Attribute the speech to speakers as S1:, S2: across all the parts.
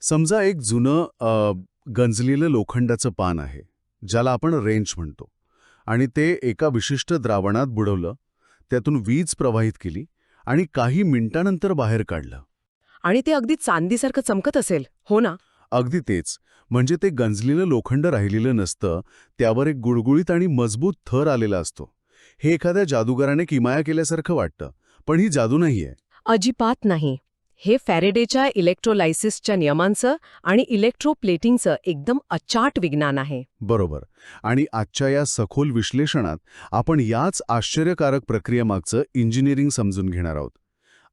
S1: समजा एक जुनं गंजलेलं लोखंडाचं पान आहे, ज्याला आपण रेंच म्हणतो, आणि ते एका विशिष्ट द्रावणात बुडवलं, त्यातून वीज प्रवाहित केली आणि काही मिनिटांनंतर बाहेर काढलं.
S2: आणि ते अगदी चांदीसारखं चमकत असेल, हो ना?
S1: अगदी तेच. म्हणजे ते गंजलेलं लोखंड राहिलेलं नसतं, त्यावर एक गुळगुळीत आणि मजबूत थर आलेला असतो. हे एखाद्या जादूगाराने किमया केल्यासारखं वाटतं, पण ही जादू नाहीये.
S2: अजिबात नाही. हे फॅरेडेच्या इलेक्ट्रोलायसिसच्या नियमांचं आणि इलेक्ट्रोप्लेटिंगचं एकदम अचाट विज्ञान आहे.
S1: बरोबर. आणि आजच्या या सखोल विश्लेषणात आपण याच आश्चर्यकारक प्रक्रियेमागचं इंजिनिअरिंग समजून घेणार आहोत.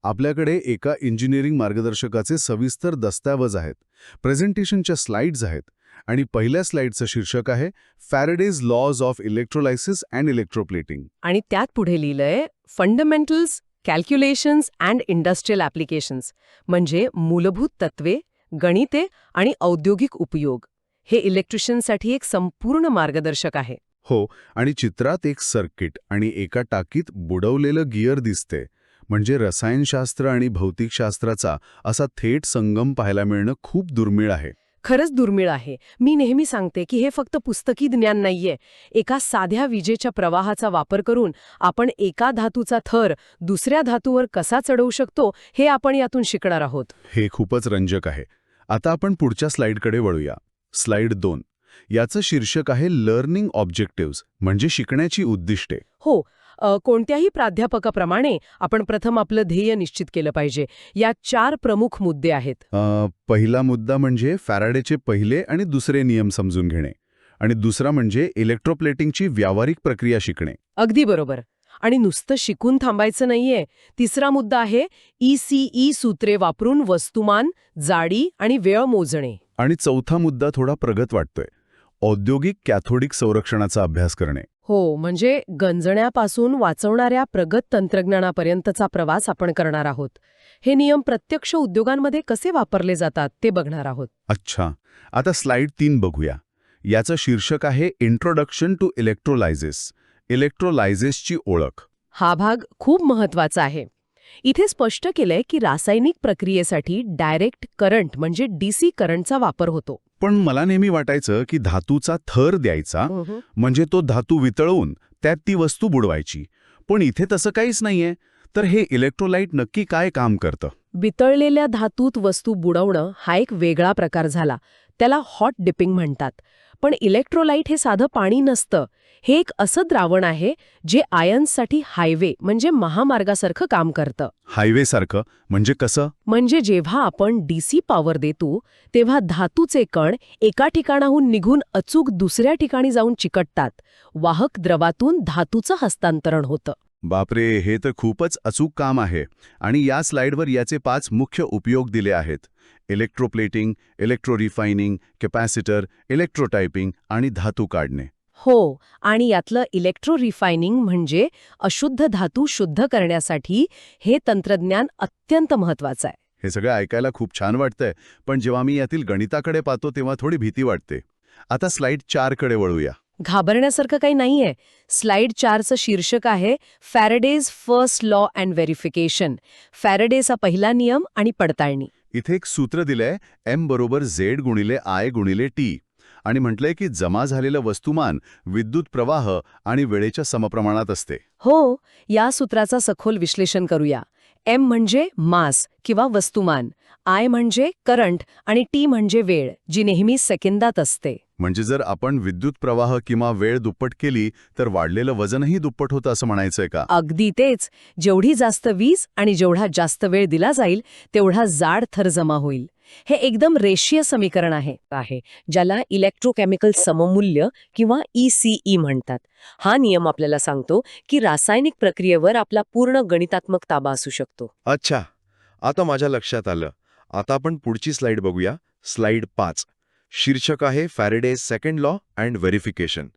S1: आपल्याकडे एका इंजिनिअरिंग मार्गदर्शकाचे सविस्तर दस्तऐवज आहेत, प्रेझेंटेशनच्या स्लाइड्स आहेत, आणि पहिल्या स्लाइडचं शीर्षक आहे Faraday's laws of electrolysis and electroplating.
S2: आणि त्यात पुढे लिहिलंय fundamentals, calculations and industrial applications, म्हणजे मूलभूत तत्वे, गणिते आणि औद्योगिक उपयोग. हे इलेक्ट्रिशियनसाठी एक संपूर्ण मार्गदर्शक आहे.
S1: हो, आणि चित्रात एक सर्किट आणि एका टाकीत बुडवलेलं गिअर दिसते. म्हणजे रसायनशास्त्र आणि भौतिकशास्त्राचा असा थेट संगम पाहायला मिळणं खूप दुर्मिळ आहे.
S2: खरंच दुर्मिळ आहे. मी नेहमी सांगते की हे फक्त पुस्तकी ज्ञान नाहीये. एका साध्या विजेच्या प्रवाहाचा वापर करून आपण एका धातूचा थर दुसऱ्या धातूवर कसा चढवू शकतो, हे आपण यातून शिकणार आहोत.
S1: हे खूपच रंजक आहे. आता आपण पुढच्या स्लाइडकडे वळूया. स्लाइड 2. याचं शीर्षक आहे लर्निंग ऑब्जेक्टिव्हज, म्हणजे शिकण्याची उद्दिष्टे.
S2: हो, कोणत्याही प्राध्यापकाप्रमाणे आपण प्रथम आपलं ध्येय निश्चित केलं पाहिजे. यात 4 प्रमुख मुद्दे आहेत.
S1: पहिला मुद्दा म्हणजे फॅराडेचे पहिले आणि दुसरे नियम समजून घेणे, आणि दुसरा म्हणजे इलेक्ट्रोप्लेटिंगची व्यावहारिक प्रक्रिया शिकणे.
S2: अगदी बरोबर. आणि नुसतं शिकून थांबायचं नाहीये. तिसरा मुद्दा आहे ECE सूत्रे वापरून वस्तुमान, जाडी आणि वेळ मोजणे.
S1: आणि चौथा मुद्दा थोडा प्रगत वाटतोय, औद्योगिक कॅथोडिक संरक्षणाचा अभ्यास करणे.
S2: हो, म्हणजे गंजण्यापासून वाचवणाऱ्या प्रगत तंत्रज्ञानापर्यंतचा प्रवास आपण करणार आहोत. हे नियम प्रत्यक्ष उद्योगांमध्ये कसे वापरले जातात ते बघणार आहोत.
S1: अच्छा, आता स्लाइड 3 बघूया. याचं शीर्षक आहे इंट्रोडक्शन टू इलेक्ट्रोलायझिस, इलेक्ट्रोलायझिसची ओळख.
S2: हा भाग खूप महत्वाचा आहे. इथे स्पष्ट केलंय की रासायनिक प्रक्रियेसाठी डायरेक्ट करंट म्हणजे DC करंटचा वापर होतो.
S1: पण मला नेहमी वाटायचं की धातूचा थर द्यायचा, म्हणजे तो धातू वितळवून त्यात ती वस्तू बुडवायची. पण इथे तसं काहीच नाहीये. तर हे इलेक्ट्रोलाइट नक्की काय काम करतं?
S2: वितळलेल्या धातूत वस्तू बुडवणं हा एक वेगळा प्रकार झाला. त्याला हॉट डिपिंग म्हणतात. पण इलेक्ट्रोलाइट हे साधं पाणी नसतं. हे एक असं द्रावण आहे जे आयन्ससाठी हायवे म्हणजे महामार्गासारखं काम करतं.
S1: हायवे सारखं म्हणजे कसं?
S2: म्हणजे जेव्हा आपण DC पॉवर देतो तेव्हा धातूचे कण एका ठिकाणाहून निघून अचूक दुसऱ्या ठिकाणी जाऊन चिकटतात. वाहक द्रवातून धातूचं हस्तांतरण होतं.
S1: बापरे, हे तर खूपच अचूक काम आहे. आणि या स्लाइडवर याचे 5 मुख्य उपयोग दिले आहेत: इलेक्ट्रोप्लेटिंग, इलेक्ट्रोरिफायनिंग, कॅपॅसिटर, इलेक्ट्रोटायपिंग आणि धातू काढणे.
S2: हो, आणि यातलं इलेक्ट्रोरिफायनिंग म्हणजे अशुद्ध धातू शुद्ध करण्यासाठी हे तंत्रज्ञान अत्यंत महत्वाचं आहे.
S1: हे सगळं ऐकायला खूप छान वाटतंय, पण जेव्हा मी यातील गणिताकडे पाहतो तेव्हा थोडी भीती वाटते. आता स्लाइड 4 कडे वळूया.
S2: घाबरण्यासारखं काही नाहीये. स्लाइड 4चं शीर्षक आहे Faraday's first law and verification, फॅरेडेचा पहिला नियम आणि पडताळणी.
S1: इथे एक सूत्र दिलंय, M = Z × I × T, आणि म्हटलंय की जमा झालेलं वस्तुमान विद्युत प्रवाह आणि वेळेच्या समप्रमाणात असते.
S2: हो, या सूत्राचा सखोल विश्लेषण करूया. M म्हणजे मास किंवा वस्तुमान, I म्हणजे करंट आणि T म्हणजे वेळ, जी नेहमी सेकंदात असते.
S1: म्हणजे जर आपण विद्युत प्रवाह किंवा वेळ दुप्पट केली तर वाढलेलं वजनही दुप्पट होतं असं म्हणायचंय का?
S2: अगदी तेच. जेवढी जास्त वीज आणि जेवढा जास्त वेळ दिला जाईल तेवढा जाड थर जमा होईल. हे एकदम रेषीय समीकरण आहे ज्याला इलेक्ट्रोकेमिकल सममूल्य किंवा ECE म्हणतात. हा नियम आपल्याला सांगतो की रासायनिक प्रक्रियेवर आपला पूर्ण गणितात्मक ताबा असू शकतो.
S3: अच्छा, आता माझ्या लक्षात आलं. आता आपण पुढची स्लाइड बघूया. स्लाइड 5. शीर्षक आहे Faraday's second law and verification,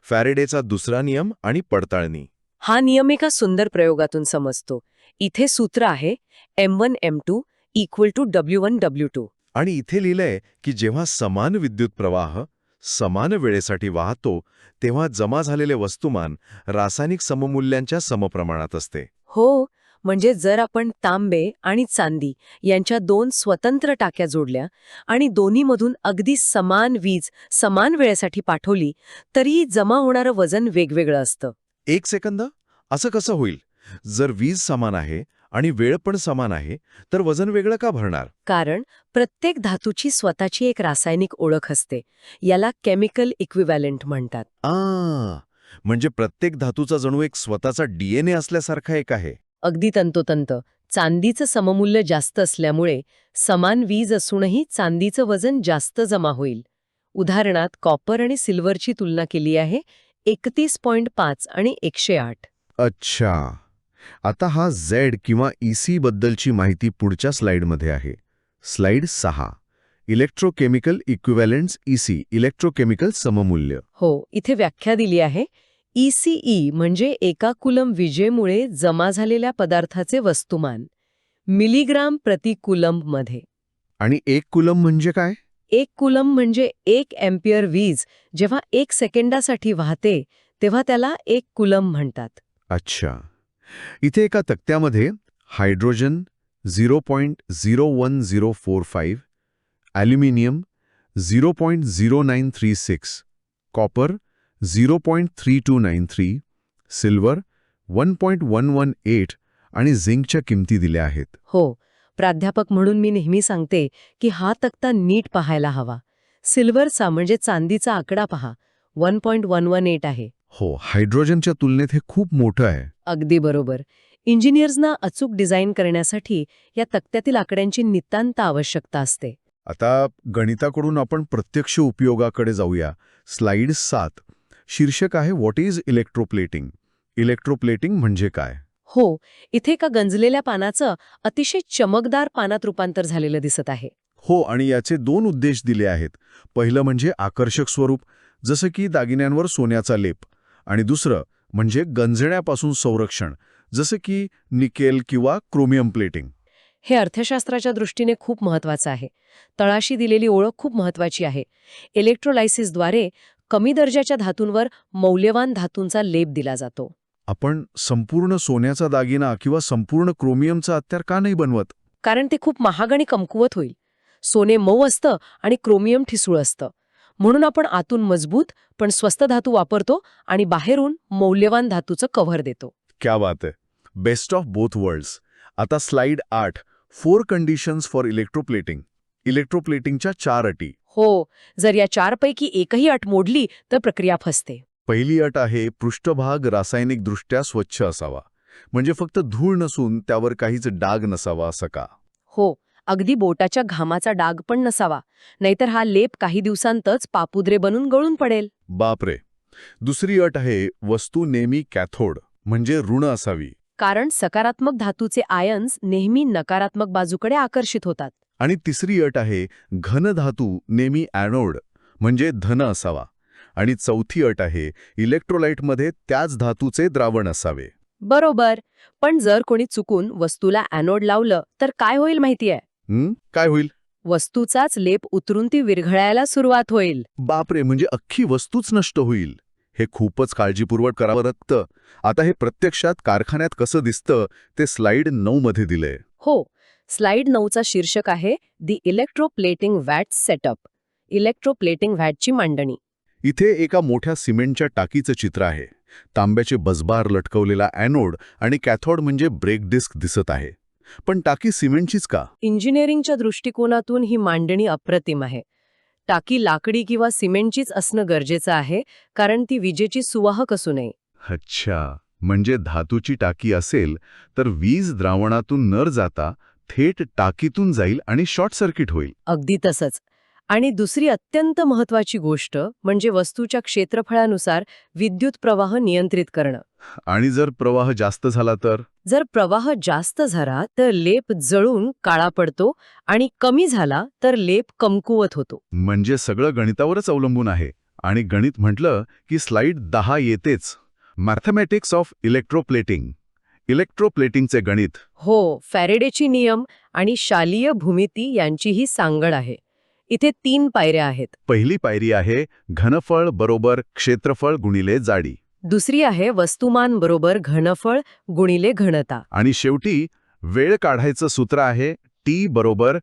S3: फॅरेडेचा दुसरा नियम आणि पडताळणी.
S2: हा नियम एका सुंदर प्रयोगातून समजतो. इथे सूत्र आहे M1 M2 = W1 W2.
S3: आणि इथे लिहिलंय की जेव्हा समान विद्युत प्रवाह समान वेळेसाठी वाहतो तेव्हा जमा झालेले वस्तुमान रासायनिक सममूल्यांच्या समप्रमाणात असते.
S2: हो, म्हणजे जर आपण तांबे आणि चांदी यांच्या 2 स्वतंत्र टाक्या जोडल्या आणि दोन्हीमधून अगदी समान वीज समान वेळेसाठी पाठवली तरीही जमा होणारं वजन वेगवेगळं असतं.
S3: एक सेकंद, असं कसं होईल? जर वीज समान आहे आणि वेळ पण समान आहे तर वजन वेगळं का भरणार?
S2: कारण प्रत्येक धातूची स्वतःची एक रासायनिक ओळख असते. याला केमिकल इक्विव्हॅलंट म्हणतात.
S3: म्हणजे प्रत्येक धातूचा जणू एक स्वतःचा DNA असल्यासारखा एक आहे.
S2: अगदी तंतोतंत. चांदीचं सममूल्य जास्त असल्यामुळे समान वीज असूनही चांदीचं वजन जास्त जमा होईल. उदाहरणात कॉपर आणि सिल्वरची तुलना केली आहे 31.5 आणि 108.
S3: अच्छा. आता हा Z किंवा EC बद्दलची माहिती पुढच्या स्लाइडमध्ये आहे. स्लाइड 6. इलेक्ट्रोकेमिकल इक्विव्हॅलंट्स EC, इलेक्ट्रोकेमिकल सममूल्य.
S2: हो, इथे व्याख्या दिली आहे. ECE म्हणजे एका कुलम विजेमुळे जमा झालेल्या पदार्थाचे वस्तुमान. मिलीग्राम प्रति कुलम्बमध्ये.
S3: आणि 1 कुलम म्हणजे काय?
S2: 1 कुलम म्हणजे 1 अँपिअर वीज जेव्हा 1 सेकंदासाठी वाहते तेव्हा त्याला 1 कुलम म्हणतात.
S3: अच्छा. इथे एका तक्त्यामध्ये हायड्रोजन 0.01045, ॲल्युमिनियम 0.0936, कॉपर 0.3293, सिल्वर 1.118 आणि झिंकच्या किमती दिल्या आहेत.
S2: हो, प्राध्यापक म्हणून मी नेहमी सांगते की हा तक्ता नीट पाहायला हवा. सिल्वरचा म्हणजे चांदीचा आकडा पहा, 1.118 आहे.
S3: हो, हायड्रोजनच्या तुलनेत हे खूप मोठं आहे.
S2: अगदी बरोबर. इंजिनियर्सना अचूक डिझाईन करण्यासाठी या तक्त्यातील आकड्यांची नितांत आवश्यकता असते.
S3: आता गणिताकडून आपण प्रत्यक्ष उपयोगाकडे जाऊया. स्लाइड 7. शीर्षक आहे व्हॉट इज इलेक्ट्रोप्लेटिंग. इलेक्ट्रोप्लेटिंग म्हणजे काय?
S2: हो, इथे एका गंजलेल्या पानाचं अतिशय चमकदार पानात रूपांतर झालेलं दिसत आहे.
S3: हो, आणि याचे 2 उद्देश दिले आहेत. पहिलं म्हणजे आकर्षक स्वरूप, जसं की दागिन्यांवर सोन्याचा लेप, आणि दुसरं म्हणजे गंजण्यापासून संरक्षण, जसं की निकेल किंवा क्रोमियम प्लेटिंग.
S2: हे अर्थशास्त्राच्या दृष्टीने खूप महत्वाचं आहे. तळाशी दिलेली ओळख खूप महत्वाची आहे. इलेक्ट्रोलायसिसद्वारे कमी दर्जाच्या धातूंवर मौल्यवान धातूंचा लेप दिला जातो.
S3: आपण संपूर्ण सोन्याचा दागिना किंवा संपूर्ण क्रोमियमचा हत्यार का नाही बनवत?
S2: कारण ते खूप महाग आणि कमकुवत होईल. सोने मऊ असतं आणि क्रोमियम ठिसूळ असतं. म्हणून आपण आतून मजबूत पण स्वस्त धातू वापरतो आणि बाहेरून मौल्यवान धातूचं कव्हर देतो.
S3: क्या बात आहे. Best of both worlds. आता स्लाइड 8. 4 conditions for electroplating. इलेक्ट्रोप्लेटिंगच्या 4 अटी.
S2: हो, जर या 4 पैकी एकही अट मोडली तर प्रक्रिया फसते.
S3: पहिली अट आहे पृष्ठभाग रासायनिकदृष्ट्या स्वच्छ असावा. म्हणजे फक्त धूळ नसून त्यावर काहीच डाग नसावा असं का?
S2: हो, अगदी बोटाच्या घामाचा डाग पण नसावा. नाहीतर हा लेप काही दिवसांतच पापुद्रे बनून गळून पडेल.
S3: बापरे. दुसरी अट आहे वस्तू नेहमी कॅथोड म्हणजे ऋण असावी.
S2: कारण सकारात्मक धातूचे आयन्स नेहमी नकारात्मक बाजूकडे आकर्षित होतात.
S3: आणि तिसरी अट आहे घन धातू नेहमी ॲनोड म्हणजे धन असावा. आणि चौथी अट आहे इलेक्ट्रोलाइटमध्ये त्याच धातूचे द्रावण असावे.
S2: बरोबर. पण जर कोणी चुकून वस्तूला ॲनोड लावलं तर काय होईल माहितीये?
S3: काय होईल?
S2: वस्तूचाच लेप उतरून ती विरघळायला सुरुवात होईल.
S3: बापरे, म्हणजे अख्खी वस्तूच नष्ट होईल. हे खूपच काळजीपूर्वक करावं लागतं. आता हे प्रत्यक्षात कारखान्यात कसं दिसतं ते स्लाइड 9 मध्ये दिलंय.
S2: हो, स्लाइड 9चा शीर्षक आहे दी इलेक्ट्रोप्लेटिंग व्हॅट सेटअप. इलेक्ट्रोप्लेटिंग व्हॅटची मांडणी.
S3: इथे एका मोठ्या सिमेंटच्या टाकीचं चित्र आहे. तांब्याचे बसबार लटकवलेला ॲनोड आणि कॅथोड म्हणजे ब्रेक डिस्क दिसत आहे. पण टाकी सिमेंटचीच का?
S2: इंजिनिअरिंगच्या दृष्टिकोनातून ही मांडणी अप्रतिम आहे. टाकी लाकडी किंवा सिमेंटचीच असणं गरजेचं आहे, कारण ती विजेची सुवाहक असू नये.
S3: अच्छा, म्हणजे धातूची टाकी असेल तर वीज द्रावणातून न जाता थेट टाकीतून जाईल आणि शॉर्ट सर्किट होईल.
S2: अगदी तसंच. आणि दुसरी अत्यंत महत्वाची गोष्ट म्हणजे वस्तूच्या क्षेत्रफळानुसार विद्युत प्रवाह नियंत्रित करणं.
S3: आणि जर प्रवाह जास्त झाला तर?
S2: जर प्रवाह जास्त झाला तर लेप जळून काळा पडतो आणि कमी झाला तर लेप कमकुवत होतो.
S3: म्हणजे सगळं गणितावरच अवलंबून आहे. आणि गणित म्हटलं की स्लाइड 10 येतेच. Mathematics of electroplating. इलेक्ट्रोप्लेटिंगचे गणित.
S2: हो, फॅरेडेची नियम आणि शालीय भूमिती यांचीही सांगड आहे. इथे 3 पायऱ्या आहेत.
S3: पहिली पायरी आहे घनफळ बरोबर क्षेत्रफळ गुणिले जाडी.
S2: दुसरी आहे वस्तुमान बरोबर घनफळ गुणिले घनता.
S1: आणि शेवटी वेळ काढायचं सूत्र आहे टी बरोबर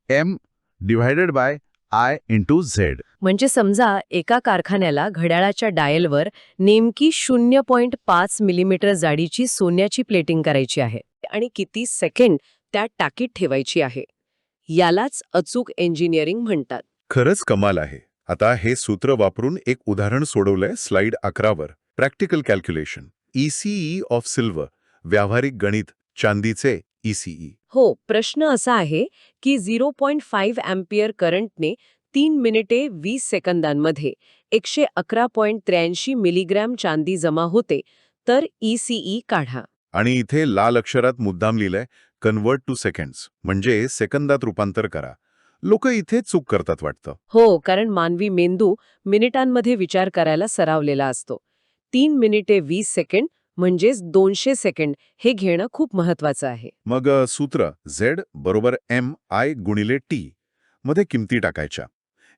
S1: m divided by I into Z.
S2: म्हणजे समजा एका कारखान्याला घड्याळाच्या डायलवर नेमकी 0.5 मिलीमीटर जाडीची सोन्याची प्लेटिंग करायची आहे आणि किती सेकंड त्या टाकीत ठेवायची आहे. यालाच अचूक इंजिनिअरिंग म्हणतात.
S3: खरंच कमाल आहे. आता हे सूत्र वापरून एक उदाहरण सोडवलंय स्लाइड 11वर. Practical calculation ECE of silver, व्यावहारिक गणित चांदीचे ECE.
S2: हो, प्रश्न असा आहे की 0.5 अँपिअर करंटने 3 मिनिटे 20 सेकंदांमध्ये 111.83 मिलीग्रॅम चांदी जमा होते, तर ECE काढा.
S3: आणि इथे लाल अक्षरात मुद्दाम लिहिलंय कन्वर्ट टू सेकंड्स, म्हणजे सेकंदात रूपांतर करा. लोक इथे चूक करतात वाटतं.
S2: हो, कारण मानवी मेंदू मिनिटांमध्ये विचार करायला सरावलेला असतो. 3 मिनिटे 20 सेकंड म्हणजेच 200 सेकंड हे घेणं खूप महत्वाचं आहे.
S3: मग सूत्र Z बरोबर MI गुणिले T मध्ये किमती टाकायच्या.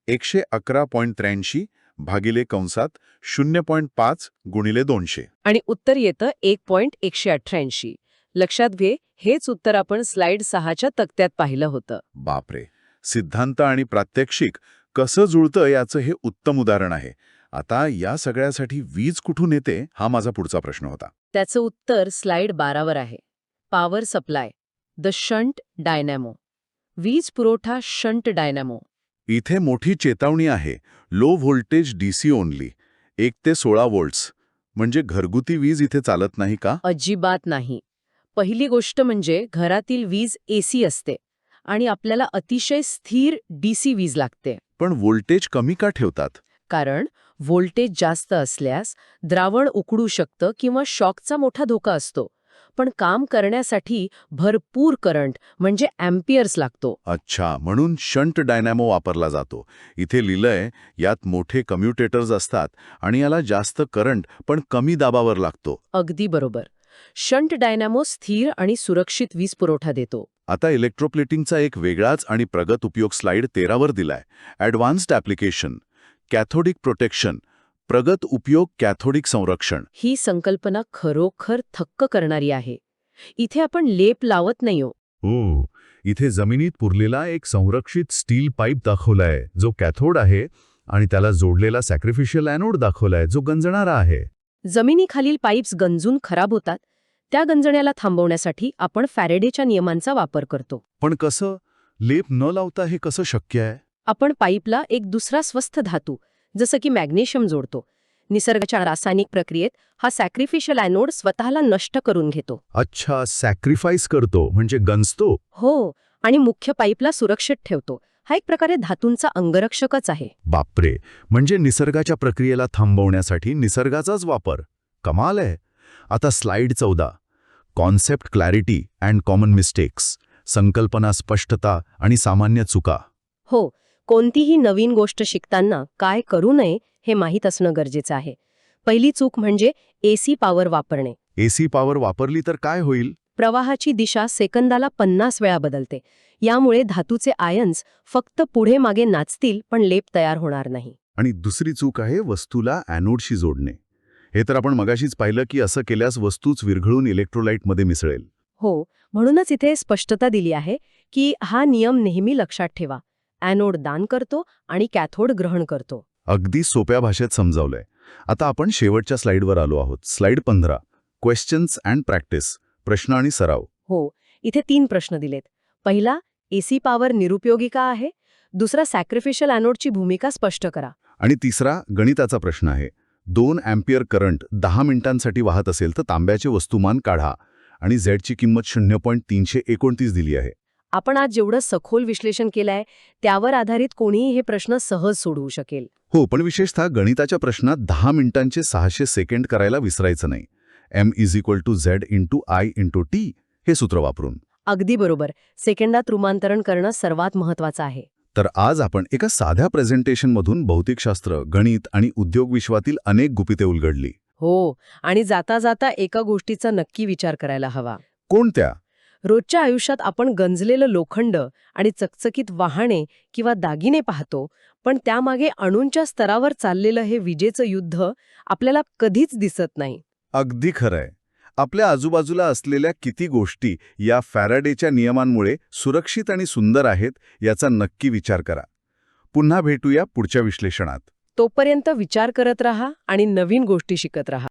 S3: 111.83 भागिले कंसात 0.5 गुणिले 200.
S2: आणि उत्तर येतं 1.188. लक्षात घे, हेच उत्तर आपण स्लाइड 6च्या तक्त्यात पाहिलं होतं.
S3: बापरे, सिद्धांत आणि प्रात्यक्षिक कसं जुळतं याचं हे उत्तम उदाहरण आहे. आता या सगळ्यासाठी वीज कुठून येते हा माझा पुढचा प्रश्न होता.
S2: त्याचं उत्तर स्लाइड 12वर आहे. Power supply, the shunt dynamo. वीज पुरवठा शंट डायनॅमो.
S1: इथे मोठी चेतावणी आहे. लो व्होल्टेज DC ओनली, 1 ते 16 व्होल्ट्स. म्हणजे घरगुती वीज इथे चालत नाही का?
S2: अजिबात नाही. पहिली गोष्ट म्हणजे घरातील वीज AC असते आणि आपल्याला अतिशय स्थिर DC वीज लागते.
S1: पण व्होल्टेज कमी का ठेवतात?
S2: कारण व्होल्टेज जास्त असल्यास द्रावण उकडू शकतं किंवा शॉकचा मोठा धोका असतो. पण काम करण्यासाठी भरपूर करंट म्हणजे अँपियर्स लागतो.
S1: अच्छा, म्हणून शंट डायनॅमो वापरला जातो. इथे लिहिलंय यात मोठे कम्युटेटर्स असतात आणि याला जास्त करंट पण कमी दाबावर लागतो.
S2: अगदी बरोबर. शंट डायनॅमो स्थिर आणि सुरक्षित वीज पुरवठा देतो.
S1: आता इलेक्ट्रोप्लेटिंगचा एक वेगळाच आणि प्रगत उपयोग स्लाइड 13वर दिलाय. ॲडव्हान्स्ड ॲप्लिकेशन, कॅथोडिक प्रोटेक्शन, प्रगत उपयोग कॅथोडिक संरक्षण.
S2: ही संकल्पना खरोखर थक्क करणारी आहे. इथे आपण लेप लावत नाहीयो.
S1: हो, इथे जमिनीत पुरलेला एक संरक्षित स्टील पाईप दाखवलाय जो कॅथोड आहे आणि त्याला जोडलेला सॅक्रिफिशियल ॲनोड दाखवलाय जो गंजणारा आहे.
S2: जमिनीखालील पाईप्स गंजून खराब होतात. त्या गंजण्याला थांबवण्यासाठी आपण फॅरेडेच्या नियमांचा वापर करतो.
S1: पण कसं? लेप न लावता हे कसं शक्य आहे?
S2: आपण पाईपला एक दुसरा स्वस्थ धातू जसं की मॅग्नेशियम जोडतो. निसर्गाच्या रासायनिक प्रक्रियेत हा सॅक्रिफिशियल ॲनोड स्वतःला नष्ट करून घेतो.
S1: अच्छा, सॅक्रिफाईस करतो म्हणजे गंजतो.
S2: हो, आणि मुख्य पाईपला सुरक्षित ठेवतो. हा एक प्रकारे धातूंचा अंगरक्षकच आहे.
S1: बापरे, म्हणजे निसर्गाच्या प्रक्रियेला थांबवण्यासाठी निसर्गाचाच वापर. कमाल आहे. आता slide 14. Concept clarity and common mistakes, संकल्पना स्पष्टता आणि सामान्य चुका.
S2: हो, कोणतीही नवीन गोष्ट शिकताना काय करू नये हे माहीत असणं गरजेचं आहे. पहिली चूक म्हणजे AC पॉवर वापरणे.
S1: AC पॉवर वापरली तर काय होईल?
S2: प्रवाहाची दिशा सेकंदाला 50 वेळा बदलते. यामुळे धातूचे आयन्स फक्त पुढे मागे नाचतील पण लेप तयार होणार नाही.
S1: आणि दुसरी चूक आहे वस्तूला ॲनोडशी जोडणे. हे तर आपण मगाशीच पाहिलं की असं केल्यास वस्तूच विरघळून इलेक्ट्रोलाइटमध्ये मिसळेल.
S2: हो, म्हणूनच इथे स्पष्टता दिली आहे की हा नियम नेहमी लक्षात ठेवा. ॲनोड दान करतो आणि कॅथोड ग्रहण करतो.
S1: अगदी सोप्या भाषेत समजावलंय. आता आपण शेवटच्या स्लाइडवर आलो आहोत. स्लाइड 15. क्वेश्चन्स अँड प्रॅक्टिस, प्रश्न आणि सराव.
S2: हो, इथे 3 प्रश्न दिलेत. पहिला, AC पॉवर निरुपयोगी का आहे? दुसरा, सॅक्रिफिशियल ॲनोडची भूमिका स्पष्ट करा.
S1: आणि तिसरा गणिताचा प्रश्न आहे. 2 अँपिअर करंट 10 मिनिटांसाठी वाहत असेल तर तांब्याचे वस्तुमान काढा. आणि झेडची किंमत 0.329 दिली आहे.
S2: आपण आज जेवढं सखोल विश्लेषण केलंय त्यावर आधारित कोणीही हे प्रश्न सहज सोडवू शकेल.
S1: हो, पण विशेषतः गणिताच्या प्रश्नात 10 मिनिटांचे 600 सेकंड करायला विसरायचं नाही. M = Z × I × T हे सूत्र वापरून.
S2: अगदी बरोबर. सेकंदात रूपांतरण करणं सर्वात महत्वाचं आहे.
S1: तर आज आपण एका साध्या प्रेझेंटेशनमधून भौतिकशास्त्र, गणित आणि उद्योग विश्वातील अनेक गुपिते उलगडली.
S2: हो, आणि जाता जाता एका गोष्टीचा नक्की विचार करायला हवा.
S1: कोणत्या?
S2: रोजच्या आयुष्यात आपण गंजलेलं लोखंड आणि चकचकीत वाहने किंवा दागिने पाहतो, पण त्यामागे अणूंच्या स्तरावर चाललेलं हे विजेचं युद्ध आपल्याला कधीच दिसत नाही.
S1: अगदी खरंय. आपल्या आजूबाजूला असलेल्या किती गोष्टी या फॅराडेच्या नियमांमुळे सुरक्षित आणि सुंदर आहेत याचा नक्की विचार करा. पुन्हा भेटूया पुढच्या विश्लेषणात.
S2: तोपर्यंत विचार करत राहा आणि नवीन गोष्टी शिकत राहा.